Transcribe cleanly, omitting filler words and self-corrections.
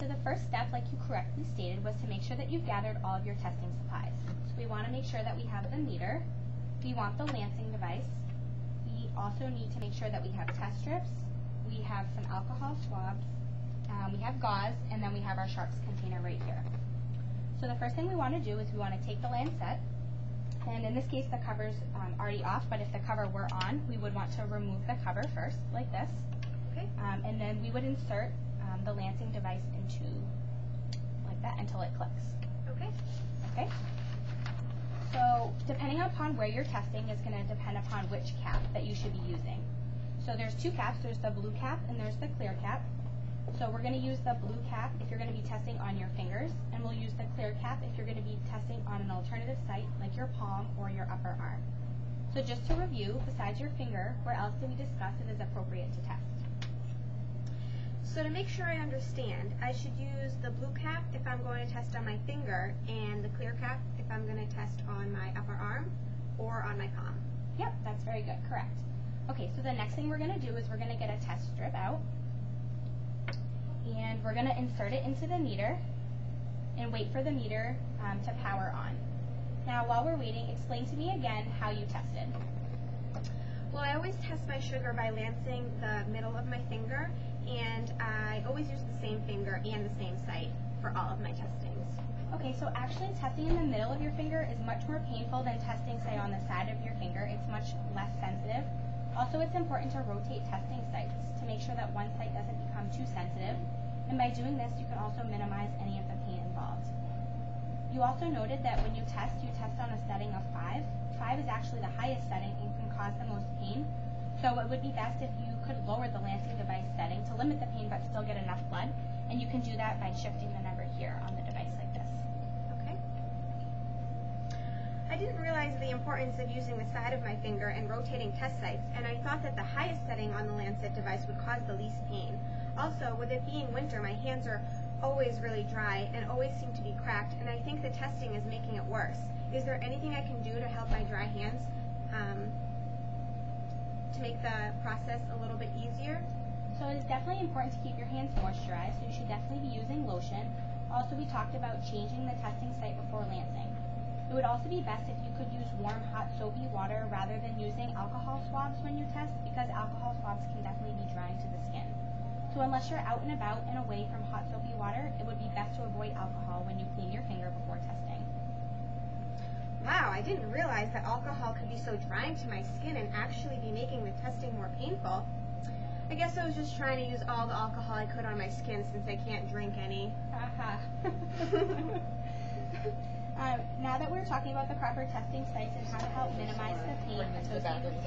So the first step, like you correctly stated, was to make sure that you've gathered all of your testing supplies. So we want to make sure that we have the meter, we want the lancing device, we also need to make sure that we have test strips, we have some alcohol swabs, we have gauze, and then we have our sharps container right here. So the first thing we want to do is we want to take the lancet, and in this case the cover's already off, but if the cover were on, we would want to remove the cover first, like this. Okay. And then we would insert the lancing device into, like that, until it clicks. Okay. Okay? So depending upon where you're testing is going to depend upon which cap that you should be using. So there's two caps, there's the blue cap and there's the clear cap. So we're going to use the blue cap if you're going to be testing on your fingers, and we'll use the clear cap if you're going to be testing on an alternative site like your palm or your upper arm. So just to review, besides your finger, where else did we discuss it is appropriate to test? So to make sure I understand, I should use the blue cap if I'm going to test on my finger, and the clear cap if I'm going to test on my upper arm or on my palm. Yep, that's very good, correct. Okay, so the next thing we're going to do is we're going to get a test strip out, and we're going to insert it into the meter and wait for the meter to power on. Now while we're waiting, explain to me again how you tested. Well, I always test my sugar by lancing the middle of my finger, and I always use the same finger and the same site for all of my testings. Okay, so actually testing in the middle of your finger is much more painful than testing, say, on the side of your finger. It's much less sensitive. Also, it's important to rotate testing sites to make sure that one site doesn't become too sensitive, and by doing this, you can also minimize any of the pain involved. You also noted that when you test on a setting of 5. 5 is actually the highest setting and can cause the most pain, so it would be best if you could lower the lancing device setting to limit the pain but still get enough blood, and you can do that by shifting the number here on the device like this. Okay. I didn't realize the importance of using the side of my finger and rotating test sites, and I thought that the highest setting on the lancet device would cause the least pain. Also, with it being winter, my hands are always really dry and always seem to be cracked, and I think the testing is making it worse. Is there anything I can do to help my dry hands to make the process a little bit easier? So it is definitely important to keep your hands moisturized, so you should definitely be using lotion. Also, we talked about changing the testing site before lancing. It would also be best if you could use warm, hot, soapy water rather than using alcohol swabs when you test, because alcohol swabs can definitely be drying to the skin. So unless you're out and about and away from hot, soapy water, it would be best to avoid alcohol when you clean your finger before testing. Wow, I didn't realize that alcohol could be so drying to my skin and actually be making the testing more painful. I guess I was just trying to use all the alcohol I could on my skin since I can't drink any. Now that we're talking about the proper testing sites and how to help minimize the pain associated with